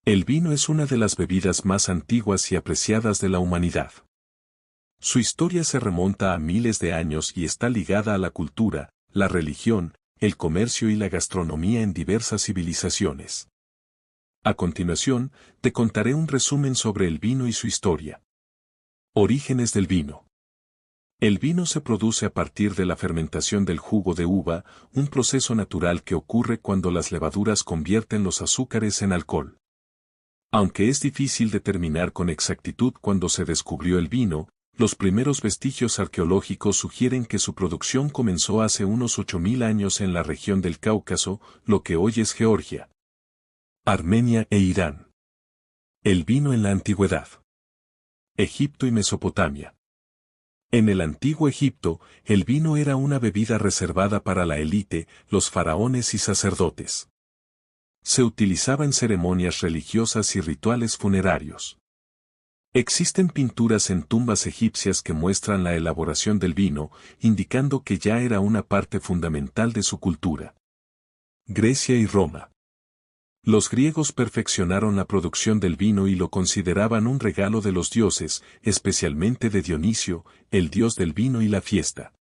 El vino es una de las bebidas más antiguas y apreciadas de la humanidad. Su historia se remonta a miles de años y está ligada a la cultura, la religión, el comercio y la gastronomía en diversas civilizaciones. A continuación, te contaré un resumen sobre el vino y su historia. Orígenes del vino. El vino se produce a partir de la fermentación del jugo de uva, un proceso natural que ocurre cuando las levaduras convierten los azúcares en alcohol. Aunque es difícil determinar con exactitud cuándo se descubrió el vino, los primeros vestigios arqueológicos sugieren que su producción comenzó hace unos 8000 años en la región del Cáucaso, lo que hoy es Georgia, Armenia e Irán. El vino en la antigüedad. Egipto y Mesopotamia. En el antiguo Egipto, el vino era una bebida reservada para la élite, los faraones y sacerdotes. Se utilizaba en ceremonias religiosas y rituales funerarios. Existen pinturas en tumbas egipcias que muestran la elaboración del vino, indicando que ya era una parte fundamental de su cultura. Grecia y Roma. Los griegos perfeccionaron la producción del vino y lo consideraban un regalo de los dioses, especialmente de Dionisio, el dios del vino y la fiesta.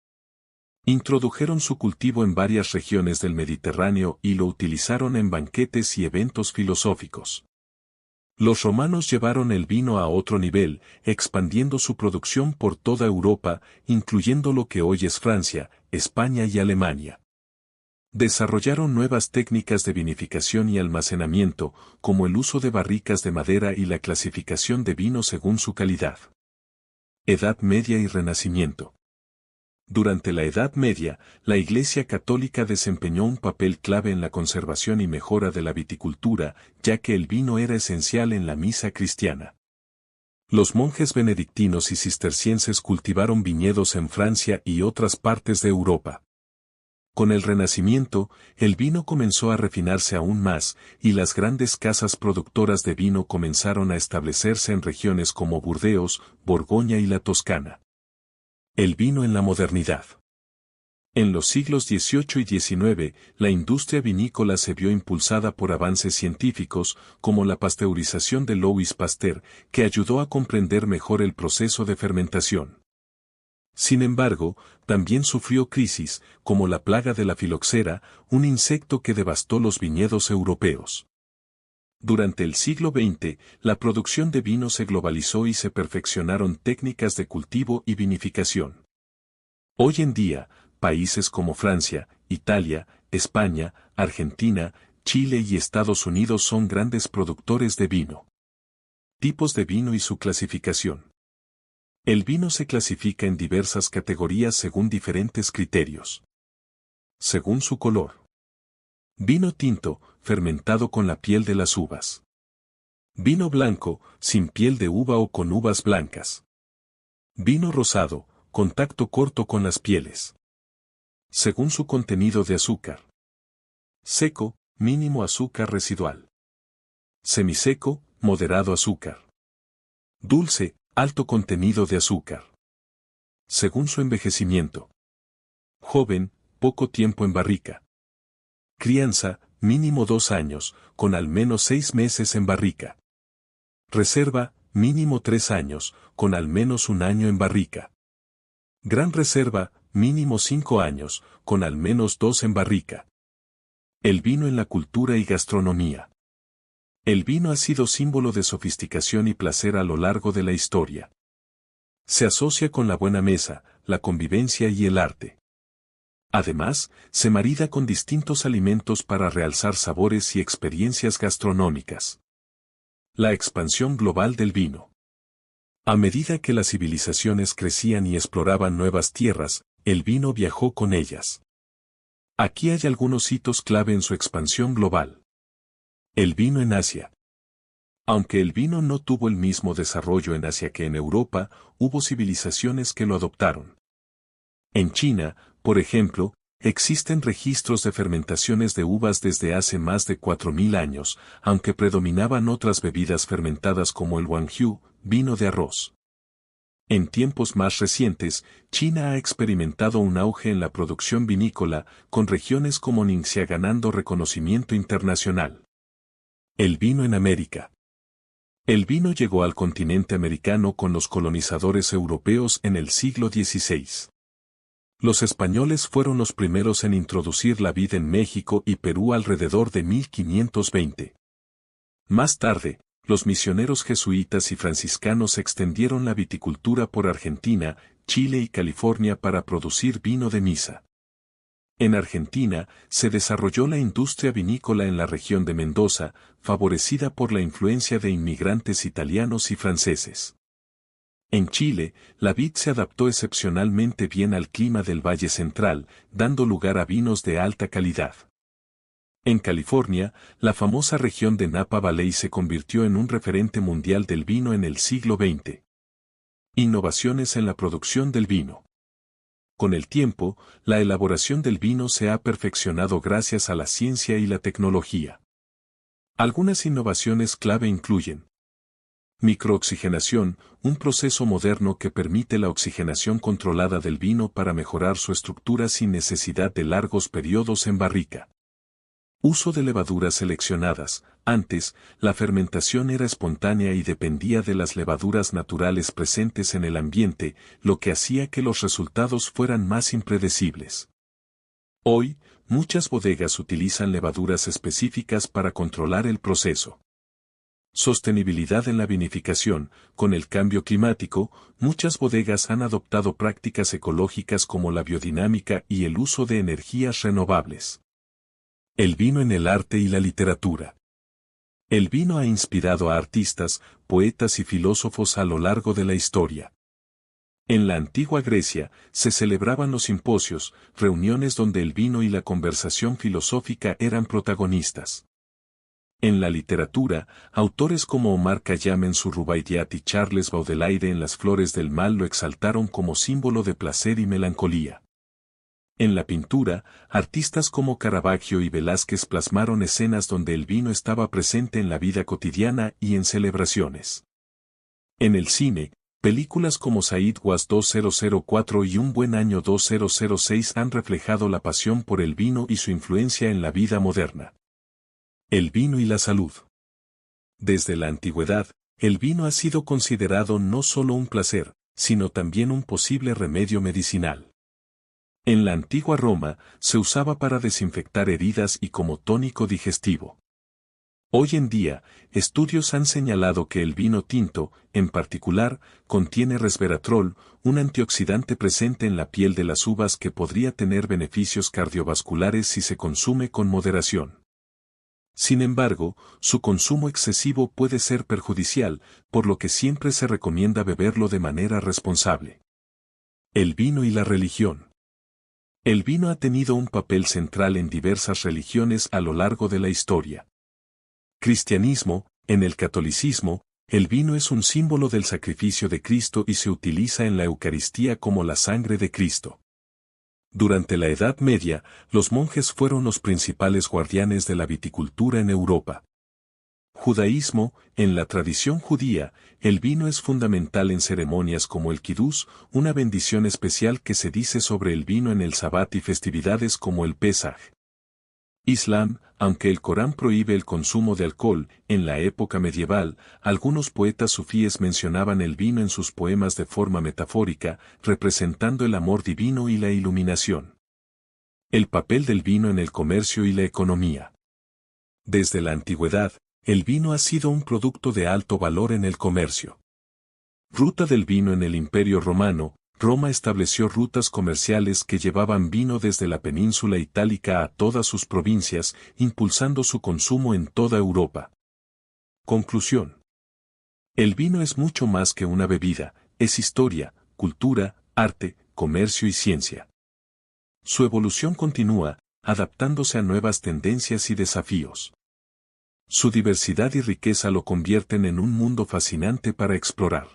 Introdujeron su cultivo en varias regiones del Mediterráneo y lo utilizaron en banquetes y eventos filosóficos. Los romanos llevaron el vino a otro nivel, expandiendo su producción por toda Europa, incluyendo lo que hoy es Francia, España y Alemania. Desarrollaron nuevas técnicas de vinificación y almacenamiento, como el uso de barricas de madera y la clasificación de vino según su calidad. Edad Media y Renacimiento. Durante la Edad Media, la Iglesia Católica desempeñó un papel clave en la conservación y mejora de la viticultura, ya que el vino era esencial en la misa cristiana. Los monjes benedictinos y cistercienses cultivaron viñedos en Francia y otras partes de Europa. Con el Renacimiento, el vino comenzó a refinarse aún más, y las grandes casas productoras de vino comenzaron a establecerse en regiones como Burdeos, Borgoña y la Toscana. El vino en la modernidad. En los siglos XVIII y XIX, la industria vinícola se vio impulsada por avances científicos, como la pasteurización de Louis Pasteur, que ayudó a comprender mejor el proceso de fermentación. Sin embargo, también sufrió crisis, como la plaga de la filoxera, un insecto que devastó los viñedos europeos. Durante el siglo XX, la producción de vino se globalizó y se perfeccionaron técnicas de cultivo y vinificación. Hoy en día, países como Francia, Italia, España, Argentina, Chile y Estados Unidos son grandes productores de vino. Tipos de vino y su clasificación. El vino se clasifica en diversas categorías según diferentes criterios. Según su color. Vino tinto, fermentado con la piel de las uvas. Vino blanco, sin piel de uva o con uvas blancas. Vino rosado, contacto corto con las pieles. Según su contenido de azúcar. Seco, mínimo azúcar residual. Semiseco, moderado azúcar. Dulce, alto contenido de azúcar. Según su envejecimiento. Joven, poco tiempo en barrica. Crianza, mínimo 2 años, con al menos 6 meses en barrica. Reserva, mínimo 3 años, con al menos 1 año en barrica. Gran reserva, mínimo 5 años, con al menos 2 en barrica. El vino en la cultura y gastronomía. El vino ha sido símbolo de sofisticación y placer a lo largo de la historia. Se asocia con la buena mesa, la convivencia y el arte. Además, se marida con distintos alimentos para realzar sabores y experiencias gastronómicas. La expansión global del vino. A medida que las civilizaciones crecían y exploraban nuevas tierras, el vino viajó con ellas. Aquí hay algunos hitos clave en su expansión global. El vino en Asia. Aunque el vino no tuvo el mismo desarrollo en Asia que en Europa, hubo civilizaciones que lo adoptaron. En China, por ejemplo, existen registros de fermentaciones de uvas desde hace más de 4000 años, aunque predominaban otras bebidas fermentadas como el guangyu, vino de arroz. En tiempos más recientes, China ha experimentado un auge en la producción vinícola, con regiones como Ningxia ganando reconocimiento internacional. El vino en América. El vino llegó al continente americano con los colonizadores europeos en el siglo XVI. Los españoles fueron los primeros en introducir la vid en México y Perú alrededor de 1520. Más tarde, los misioneros jesuitas y franciscanos extendieron la viticultura por Argentina, Chile y California para producir vino de misa. En Argentina, se desarrolló la industria vinícola en la región de Mendoza, favorecida por la influencia de inmigrantes italianos y franceses. En Chile, la vid se adaptó excepcionalmente bien al clima del Valle Central, dando lugar a vinos de alta calidad. En California, la famosa región de Napa Valley se convirtió en un referente mundial del vino en el siglo XX. Innovaciones en la producción del vino. Con el tiempo, la elaboración del vino se ha perfeccionado gracias a la ciencia y la tecnología. Algunas innovaciones clave incluyen microoxigenación, un proceso moderno que permite la oxigenación controlada del vino para mejorar su estructura sin necesidad de largos periodos en barrica. Uso de levaduras seleccionadas. Antes, la fermentación era espontánea y dependía de las levaduras naturales presentes en el ambiente, lo que hacía que los resultados fueran más impredecibles. Hoy, muchas bodegas utilizan levaduras específicas para controlar el proceso. Sostenibilidad en la vinificación. Con el cambio climático, muchas bodegas han adoptado prácticas ecológicas como la biodinámica y el uso de energías renovables. El vino en el arte y la literatura. El vino ha inspirado a artistas, poetas y filósofos a lo largo de la historia. En la antigua Grecia, se celebraban los simposios, reuniones donde el vino y la conversación filosófica eran protagonistas. En la literatura, autores como Omar Khayyam en su Rubaiyat y Charles Baudelaire en Las Flores del Mal lo exaltaron como símbolo de placer y melancolía. En la pintura, artistas como Caravaggio y Velázquez plasmaron escenas donde el vino estaba presente en la vida cotidiana y en celebraciones. En el cine, películas como Said Was 2004 y Un Buen Año 2006 han reflejado la pasión por el vino y su influencia en la vida moderna. El vino y la salud. Desde la antigüedad, el vino ha sido considerado no solo un placer, sino también un posible remedio medicinal. En la antigua Roma, se usaba para desinfectar heridas y como tónico digestivo. Hoy en día, estudios han señalado que el vino tinto, en particular, contiene resveratrol, un antioxidante presente en la piel de las uvas que podría tener beneficios cardiovasculares si se consume con moderación. Sin embargo, su consumo excesivo puede ser perjudicial, por lo que siempre se recomienda beberlo de manera responsable. El vino y la religión. El vino ha tenido un papel central en diversas religiones a lo largo de la historia. Cristianismo. En el catolicismo, el vino es un símbolo del sacrificio de Cristo y se utiliza en la Eucaristía como la sangre de Cristo. Durante la Edad Media, los monjes fueron los principales guardianes de la viticultura en Europa. Judaísmo. En la tradición judía, el vino es fundamental en ceremonias como el Kiddush, una bendición especial que se dice sobre el vino en el Sabbat y festividades como el Pesaj. Islam. Aunque el Corán prohíbe el consumo de alcohol, en la época medieval, algunos poetas sufíes mencionaban el vino en sus poemas de forma metafórica, representando el amor divino y la iluminación. El papel del vino en el comercio y la economía. Desde la antigüedad, el vino ha sido un producto de alto valor en el comercio. Ruta del vino en el Imperio Romano. Roma estableció rutas comerciales que llevaban vino desde la península itálica a todas sus provincias, impulsando su consumo en toda Europa. Conclusión. El vino es mucho más que una bebida, es historia, cultura, arte, comercio y ciencia. Su evolución continúa, adaptándose a nuevas tendencias y desafíos. Su diversidad y riqueza lo convierten en un mundo fascinante para explorar.